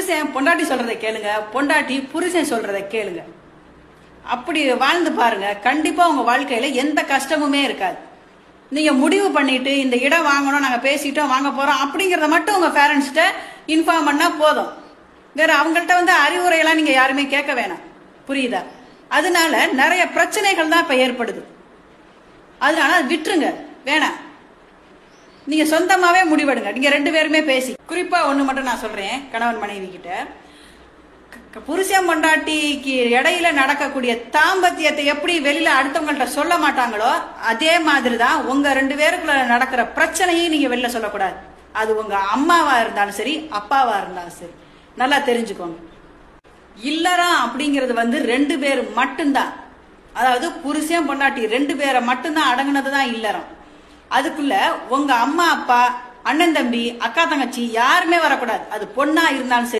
புருஷன் பொண்டாட்டி சொல்றதை கேளுங்க, பொண்டாட்டி புருஷன் சொல்றதை கேளுங்க. அப்படி வாழ்ந்து பாருங்க, கண்டிப்பா உங்க வாழ்க்கையில எந்த கஷ்டமுமே இருக்காது. நீங்க முடிவு பண்ணிட்டு இந்த இடம் வாங்கணும், நாங்க பேசிட்டோம் வாங்க போறோம் அப்படிங்கறத மட்டும் உங்க பேரண்ட்ஸ்கிட்ட இன்ஃபார்ம் பண்ணா போதும். வேற அவங்கள்ட்ட அறிவுரையெல்லாம் நீங்க யாருமே கேட்க வேணாம். புரியுதா? அதனால நிறைய பிரச்சனைகள் தான் இப்ப ஏற்படுது. அதனால விட்டுருங்க, வேணாம். நீங்க சொந்தமாவே முடிவெடுங்க, நீங்க 2 பேருமே பேசி. குறிப்பா ஒண்ணு மட்டும் நான் சொல்றேன், கணவன் மனைவி கிட்ட புருஷன் பொண்டாட்டிக்கு இடையில நடக்கக்கூடிய தாம்பத்தியத்தை எப்படி வெளியில அடுத்தவங்கள்ட்ட சொல்ல மாட்டாங்களோ அதே மாதிரிதான் உங்க 2 பேருக்குள்ள நடக்கிற பிரச்சனையும் நீங்க வெளில சொல்லக்கூடாது. அது உங்க அம்மாவா இருந்தாலும் சரி, அப்பாவா இருந்தாலும் சரி, நல்லா தெரிஞ்சுக்கோங்க. இல்லறம் அப்படிங்கிறது 2 பேர் மட்டும்தான். அதாவது புருஷன் பொண்டாட்டி 2 பேரை மட்டும்தான் அடங்குனதுதான் இல்லறம். அதுக்குள்ள உங்க அம்மா அப்பா, அண்ணன் தம்பி, அக்கா தங்கச்சி யாருமே வரக்கூடாது. அது பொண்ணா இருந்தாலும் சரி.